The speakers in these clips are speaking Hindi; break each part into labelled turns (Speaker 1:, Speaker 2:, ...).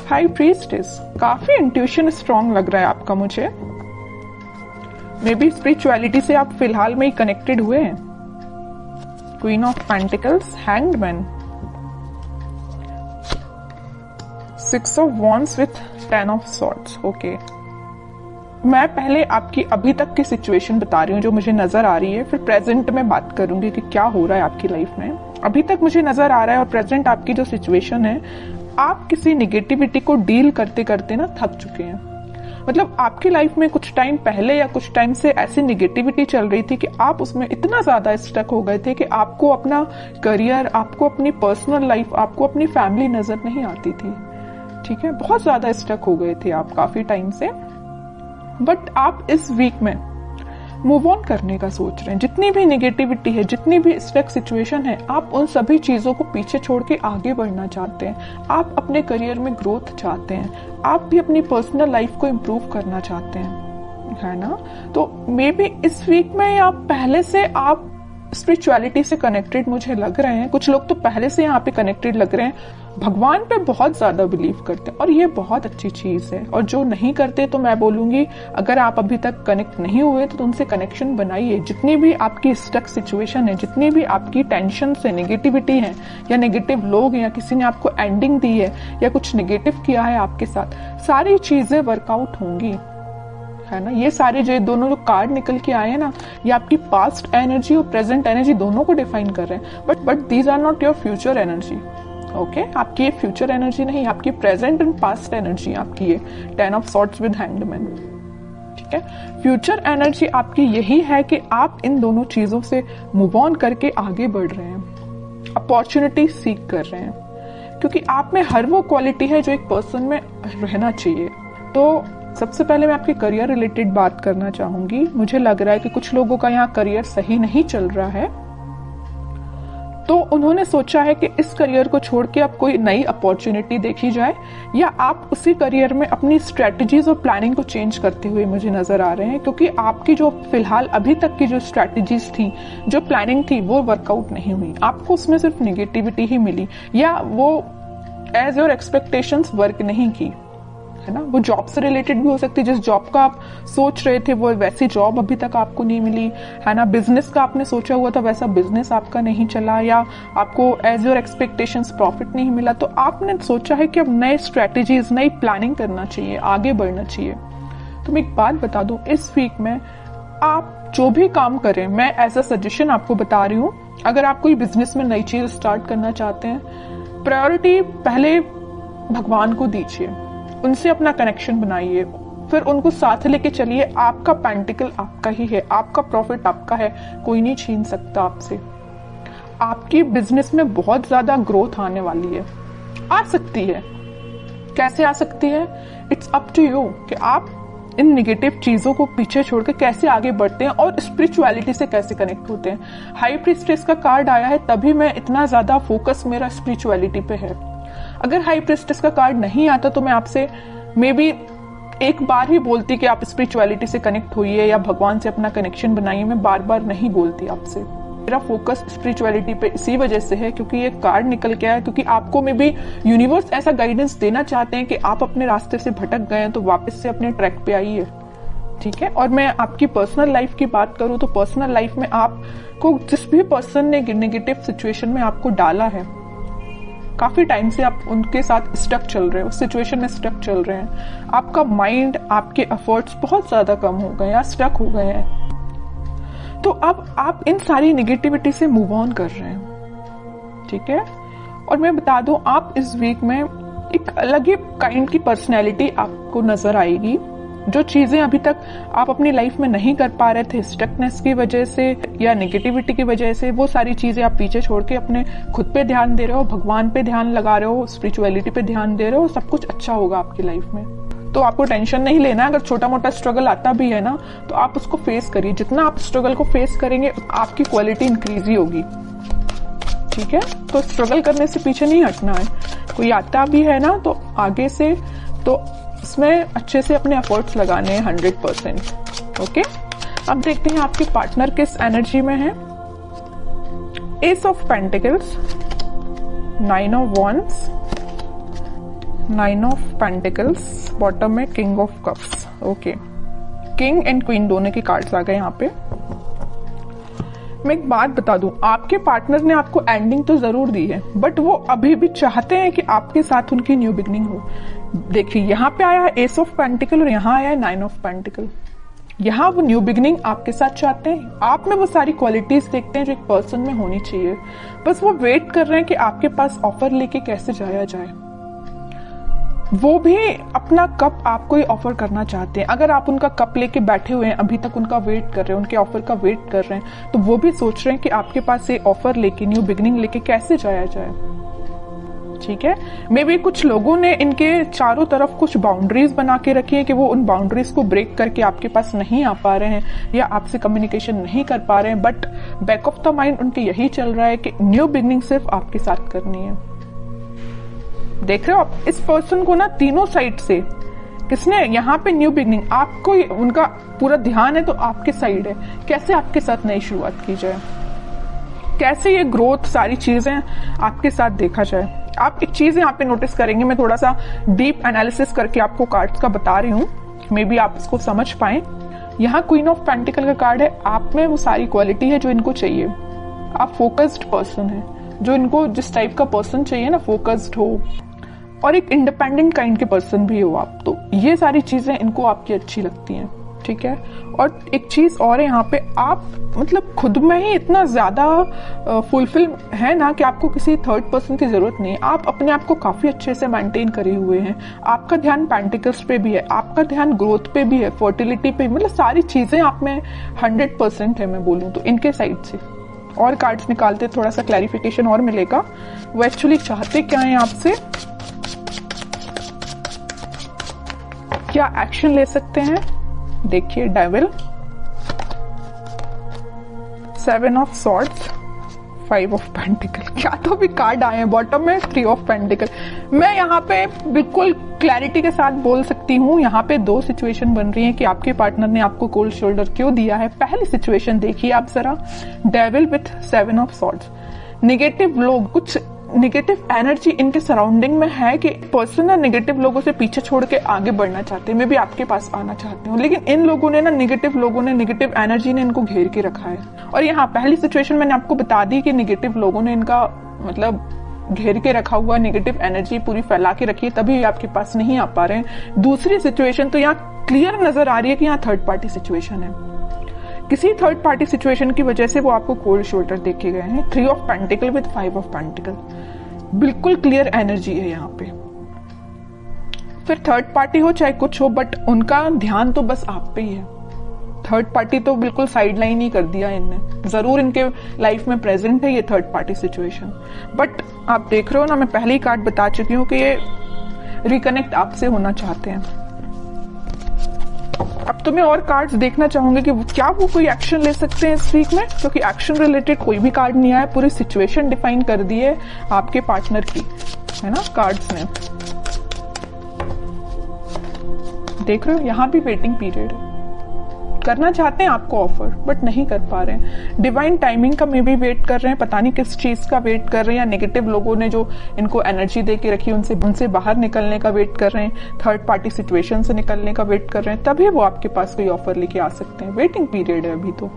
Speaker 1: हाई प्रीस्टेस, काफी इंट्यूशन स्ट्रांग लग रहा है आपका मुझे। मे बी स्पिरिचुअलिटी से आप फिलहाल में ही कनेक्टेड हुए हैं। Queen of pentacles, hanged man, 6 of wands with 10 of swords. Okay, मैं पहले आपकी अभी तक की सिचुएशन बता रही हूँ जो मुझे नजर आ रही है, फिर प्रेजेंट में बात करूंगी कि क्या हो रहा है आपकी लाइफ में। अभी तक मुझे नजर आ रहा है और प्रेजेंट आपकी जो सिचुएशन है, आप किसी निगेटिविटी को डील करते करते ना थक चुके हैं। मतलब आपकी लाइफ में कुछ टाइम पहले या कुछ टाइम से ऐसी निगेटिविटी चल रही थी कि आप उसमें इतना ज्यादा स्टक हो गए थे कि आपको अपना करियर, आपको अपनी पर्सनल लाइफ, आपको अपनी फैमिली नजर नहीं आती थी। ठीक है, बहुत ज्यादा स्टक हो गए थे आप काफी टाइम से। बट आप इस वीक में मूव ऑन करने का सोच रहे हैं। जितनी भी नेगेटिविटी है, जितनी भी स्टक सिचुएशन है, आप उन सभी चीजों को पीछे छोड़ के आगे बढ़ना चाहते हैं। आप अपने करियर में ग्रोथ चाहते हैं, आप भी अपनी पर्सनल लाइफ को इम्प्रूव करना चाहते हैं, है ना। तो मे बी इस वीक में आप पहले से आप स्पिरिचुअलिटी से कनेक्टेड मुझे लग रहे हैं। कुछ लोग तो पहले से यहाँ पे कनेक्टेड लग रहे हैं, भगवान पे बहुत ज्यादा बिलीव करते हैं और ये बहुत अच्छी चीज है। और जो नहीं करते तो मैं बोलूंगी, अगर आप अभी तक कनेक्ट नहीं हुए तो उनसे कनेक्शन बनाइए। जितनी भी आपकी स्टक सिचुएशन है, जितनी भी आपकी टेंशन से नेगेटिविटी है, या नेगेटिव लोग, या किसी ने आपको एंडिंग दी है, या कुछ नेगेटिव किया है आपके साथ, सारी चीजें वर्कआउट होंगी, है ना। ये सारे जो दोनों जो कार्ड निकल के आए हैं ना, ये आपकी पास्ट एनर्जी और प्रेजेंट एनर्जी दोनों को डिफाइन कर रहे हैं। But these are not your future energy. Okay, आपकी ये फ्यूचर एनर्जी नहीं, आपकी प्रेजेंट एंड पास्ट एनर्जी आपकी ये 10 of swords with hanged man. ठीक है, फ्यूचर एनर्जी आपकी यही है कि आप इन दोनों चीजों से मूव ऑन करके आगे बढ़ रहे हैं, अपॉर्चुनिटी सीख कर रहे हैं, क्योंकि आप में हर वो क्वालिटी है जो एक पर्सन में रहना चाहिए। तो सबसे पहले मैं आपके करियर रिलेटेड बात करना चाहूंगी। मुझे लग रहा है कि कुछ लोगों का यहाँ करियर सही नहीं चल रहा है, तो उन्होंने सोचा है कि इस करियर को छोड़ के अब कोई नई अपॉर्चुनिटी देखी जाए, या आप उसी करियर में अपनी स्ट्रेटजीज और प्लानिंग को चेंज करते हुए मुझे नजर आ रहे हैं। क्योंकि आपकी जो फिलहाल अभी तक की जो स्ट्रेटजीज थी, जो प्लानिंग थी, वो वर्कआउट नहीं हुई, आपको उसमें सिर्फ निगेटिविटी ही मिली, या वो एज योर एक्सपेक्टेशंस वर्क नहीं की, है ना। वो जॉब से रिलेटेड भी हो सकती है, जिस जॉब का आप सोच रहे थे वो वैसी जॉब अभी तक आपको नहीं मिली, है ना। बिजनेस का आपने सोचा हुआ था वैसा बिजनेस आपका नहीं चला, या आपको एज योर एक्सपेक्टेशंस प्रॉफिट नहीं मिला, तो आपने सोचा है कि अब नए स्ट्रेटेजीज, नई प्लानिंग करना चाहिए, आगे बढ़ना चाहिए। तो मैं एक बात बता दूं, इस वीक में आप जो भी काम करें, मैं एज अ सजेशन आपको बता रही हूँ, अगर आप कोई बिजनेस में नई चीज स्टार्ट करना चाहते हैं, प्रायोरिटी पहले भगवान को दीजिए, उनसे अपना कनेक्शन बनाइए, फिर उनको साथ लेके चलिए। आपका पेंटिकल आपका ही है, आपका प्रॉफिट आपका है, कोई नहीं छीन सकता आपसे। आपकी बिजनेस में बहुत ज्यादा ग्रोथ आने वाली है, आ सकती है। कैसे आ सकती है? इट्स अप टू यू कि आप इन नेगेटिव चीजों को पीछे छोड़ के कैसे आगे बढ़ते हैं और स्पिरिचुअलिटी से कैसे कनेक्ट होते हैं। हाई प्रीस्टेस का कार्ड आया है, तभी मैं इतना ज्यादा फोकस मेरा स्पिरिचुअलिटी पे है। अगर हाई प्रीस्टेस का कार्ड नहीं आता तो मैं आपसे मे बी एक बार ही बोलती कि आप स्पिरिचुअलिटी से कनेक्ट होइए या भगवान से अपना कनेक्शन बनाइए। मैं बार बार नहीं बोलती आपसे। मेरा फोकस स्पिरिचुअलिटी पे इसी वजह से है क्योंकि ये कार्ड निकल के आया, क्योंकि आपको में भी यूनिवर्स ऐसा गाइडेंस देना चाहते हैं कि आप अपने रास्ते से भटक गए हैं तो वापस से अपने ट्रैक पे आइए। ठीक है। और मैं आपकी पर्सनल लाइफ की बात करूं तो पर्सनल लाइफ में आपको जिस भी पर्सन ने नेगेटिव सिचुएशन में आपको डाला है, काफी टाइम से आप उनके साथ स्टक चल रहे हैं, उस सिचुएशन में स्टक चल रहे हैं, आपका माइंड, आपके एफर्ट्स बहुत ज्यादा कम हो गए या स्टक हो गए हैं, तो अब आप इन सारी नेगेटिविटी से मूव ऑन कर रहे हैं। ठीक है। और मैं बता दूं, आप इस वीक में एक अलग ही काइंड की पर्सनैलिटी आपको नजर आएगी। जो चीजें अभी तक आप अपनी लाइफ में नहीं कर पा रहे थे स्टकनेस की वजह से या नेगेटिविटी की वजह से, वो सारी चीजें आप पीछे छोड़ के अपने खुद पे ध्यान दे रहे हो, भगवान पे ध्यान लगा रहे हो, स्पिरिचुअलिटी पे ध्यान दे रहे हो, सब कुछ अच्छा होगा आपकी लाइफ में। तो आपको टेंशन नहीं लेना। अगर छोटा मोटा स्ट्रगल आता भी है ना, तो आप उसको फेस करिए। जितना आप स्ट्रगल को फेस करेंगे आपकी क्वालिटी इंक्रीज ही होगी। ठीक है। तो स्ट्रगल करने से पीछे नहीं हटना है। कोई आता भी है ना तो आगे से तो इसमें अच्छे से अपने एफर्ट्स लगाने हैं 100%। ओके। अब देखते हैं आपके पार्टनर किस एनर्जी में है। Ace of pentacles, 9 of wands, 9 of pentacles, bottom में king of cups. Okay, king and queen दोनों के कार्ड्स आ गए यहाँ पे। मैं एक बात बता दूं, आपके पार्टनर ने आपको एंडिंग तो जरूर दी है, बट वो अभी भी चाहते हैं कि आपके साथ उनकी न्यू बिगनिंग हो। देखिए यहाँ पे आया है एस ऑफ पेंटिकल और यहाँ आया है 9 ऑफ पेंटिकल। यहाँ वो न्यू बिगनिंग आपके साथ चाहते हैं, आप में वो सारी क्वालिटीज देखते हैं जो एक पर्सन में होनी चाहिए, बस वो वेट कर रहे हैं कि आपके पास ऑफर लेके कैसे जाया जाए। वो भी अपना कप आपको ही ऑफर करना चाहते हैं। अगर आप उनका कप लेके बैठे हुए हैं, अभी तक उनका वेट कर रहे हैं, उनके ऑफर का वेट कर रहे हैं, तो वो भी सोच रहे हैं कि आपके पास ये ऑफर लेके, न्यू बिगनिंग लेके कैसे जाया जाए। ठीक है, मे बी कुछ लोगों ने इनके चारों तरफ कुछ बाउंड्रीज बना के रखी है कि वो उन बाउंड्रीज को ब्रेक करके आपके पास नहीं आ पा रहे हैं या आपसे कम्युनिकेशन नहीं कर पा रहे हैं, but back of the mind उनके यही चल रहा है कि न्यू बिगनिंग सिर्फ आपके साथ करनी है। देख रहे हो आप इस पर्सन को ना, तीनों साइड से किसने यहाँ पे न्यू बिगनिंग, आपको उनका पूरा ध्यान है तो आपके साइड है, कैसे आपके साथ नई शुरुआत की जाए, कैसे ये ग्रोथ सारी चीजें आपके साथ देखा जाए। आप एक चीज यहाँ पे नोटिस करेंगे, मैं थोड़ा सा डीप एनालिसिस करके आपको कार्ड्स का बता रही हूँ, मे बी आप इसको समझ पाए। यहाँ क्वीन ऑफ पेंटिकल का कार्ड है, आप में वो सारी क्वालिटी है जो इनको चाहिए। आप फोकस्ड पर्सन है, जो इनको जिस टाइप का पर्सन चाहिए ना, फोकस्ड हो और एक इंडिपेंडेंट काइंड के पर्सन भी हो आप, तो ये सारी चीजें इनको आपकी अच्छी लगती हैं। ठीक है, और एक चीज और है यहाँ पे, आप मतलब खुद में ही इतना ज्यादा फुलफिल है ना कि आपको किसी थर्ड पर्सन की जरूरत नहीं है। आप अपने आप को काफी अच्छे से मेंटेन करे हुए हैं, आपका ध्यान पेंटिकल्स पे भी है, आपका ध्यान ग्रोथ पे भी है, फर्टिलिटी पे, मतलब सारी चीजें आप में 100% है मैं बोलूँ तो इनके साइड से। और कार्ड्स निकालते थोड़ा सा क्लैरिफिकेशन और मिलेगा, वो एक्चुअली चाहते क्या है आपसे, क्या एक्शन ले सकते हैं। देखिए devil, 7 of swords, 5 of pentacle, क्या तो भी कार्ड आए हैं। बॉटम में 3 ऑफ पेंटिकल। मैं यहाँ पे बिल्कुल क्लैरिटी के साथ बोल सकती हूँ, यहाँ पे दो सिचुएशन बन रही है कि आपके पार्टनर ने आपको कोल्ड शोल्डर क्यों दिया है। पहली सिचुएशन देखिए आप जरा, devil with 7 of swords. Negative लोग, कुछ नेगेटिव एनर्जी इनके सराउंडिंग में है कि पर्सन ना नेगेटिव लोगों से पीछे छोड़ के आगे बढ़ना चाहते हैं, मैं भी आपके पास आना चाहती हूँ, लेकिन इन लोगों ने ना, नेगेटिव लोगों ने, नेगेटिव एनर्जी ने इनको घेर के रखा है। और यहाँ पहली सिचुएशन मैंने आपको बता दी कि नेगेटिव लोगों ने इनका मतलब घेर के रखा हुआ, नेगेटिव एनर्जी पूरी फैला के रखी है, तभी आपके पास नहीं आ पा रहे हैं। दूसरी सिचुएशन तो यहाँ क्लियर नजर आ रही है कि यहाँ थर्ड पार्टी सिचुएशन है, किसी थर्ड पार्टी सिचुएशन की वजह से वो आपको कोल्ड शोल्डर देके गए हैं। 3 of pentacle with 5 of pentacle, बिल्कुल क्लियर एनर्जी है यहाँ पे। फिर थर्ड पार्टी हो चाहे कुछ हो, बट उनका ध्यान तो बस आप पे ही है। थर्ड पार्टी तो बिल्कुल साइड लाइन ही कर दिया इनने, जरूर इनके लाइफ में प्रेजेंट है ये थर्ड पार्टी सिचुएशन, बट आप देख रहे हो ना, मैं पहले ही कार्ड बता चुकी हूँ कि ये रिकनेक्ट आपसे होना चाहते हैं। अब तो मैं और कार्ड्स देखना चाहूंगी कि क्या वो कोई एक्शन ले सकते हैं इस वीक में, क्योंकि एक्शन रिलेटेड कोई भी कार्ड नहीं आया, पूरी सिचुएशन डिफाइन कर दी है आपके पार्टनर की, है ना कार्ड्स ने। देख रहे हो यहाँ भी वेटिंग पीरियड है, करना चाहते हैं आपको ऑफर बट नहीं कर पा रहे हैं। डिवाइन टाइमिंग का मे भी वेट कर रहे हैं, पता नहीं किस चीज का वेट कर रहे हैं, या नेगेटिव लोगों ने जो इनको एनर्जी दे के रखी उनसे बाहर निकलने का वेट कर रहे हैं, थर्ड पार्टी सिचुएशन से निकलने का वेट कर रहे हैं, तभी वो आपके पास कोई ऑफर लेके आ सकते हैं। वेटिंग पीरियड है अभी तो।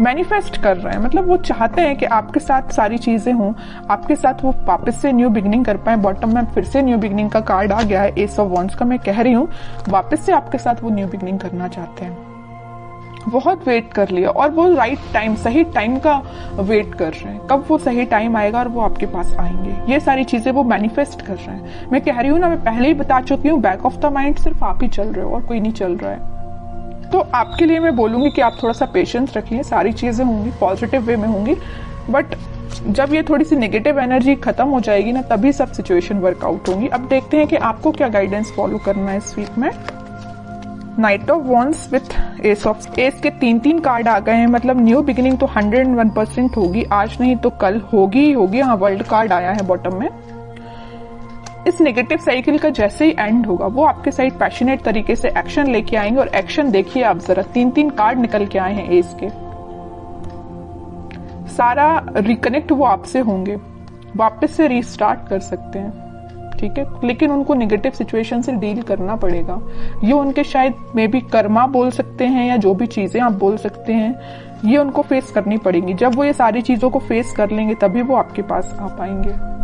Speaker 1: मैनिफेस्ट कर रहे हैं, मतलब वो चाहते हैं कि आपके साथ सारी चीजें हों, आपके साथ वो वापस से न्यू बिगिनिंग कर पाए। बॉटम में फिर से न्यू बिगिनिंग का कार्ड आ गया है, एस ऑफ वॉन्ड्स का। मैं कह रही हूँ वापस से आपके साथ वो न्यू बिगिनिंग करना चाहते हैं। बहुत वेट कर लिया और वो राइट टाइम, सही टाइम का वेट कर रहे हैं, कब वो सही टाइम आएगा और वो आपके पास आएंगे। ये सारी चीजें वो मैनिफेस्ट कर रहे हैं। मैं कह रही हूँ ना, मैं पहले ही बता चुकी हूँ, बैक ऑफ द माइंड सिर्फ आप ही चल रहे हो और कोई नहीं चल रहा है। तो आपके लिए मैं बोलूंगी कि आप थोड़ा सा पेशेंस रखिए, सारी चीजें होंगी पॉजिटिव वे में होंगी, बट जब ये थोड़ी सी नेगेटिव एनर्जी खत्म हो जाएगी ना, तभी सब सिचुएशन वर्कआउट होंगी। अब देखते हैं कि आपको क्या गाइडेंस फॉलो करना है इस वीक में। Night of wands with S of, S के 3 कार्ड आ गए हैं, मतलब न्यू बिगिनिंग तो 101% होगी, आज नहीं तो कल होगी ही होगी। हाँ, वर्ल्ड कार्ड आया है बॉटम में। इस नेगेटिव साइकिल का जैसे ही एंड होगा, वो आपके साइड पैशनेट तरीके से एक्शन लेके आएंगे। और एक्शन देखिए आप जरा, 3 कार्ड निकल के आए हैं एस के। सारा रिकनेक्ट वो आपसे होंगे, वापस से रीस्टार्ट कर सकते हैं। ठीक है, लेकिन उनको नेगेटिव सिचुएशन से डील करना पड़ेगा। ये उनके शायद मे बी कर्मा बोल सकते हैं या जो भी चीजें आप बोल सकते हैं, ये उनको फेस करनी पड़ेंगी। जब वो ये सारी चीजों को फेस कर लेंगे तभी वो आपके पास आ पाएंगे।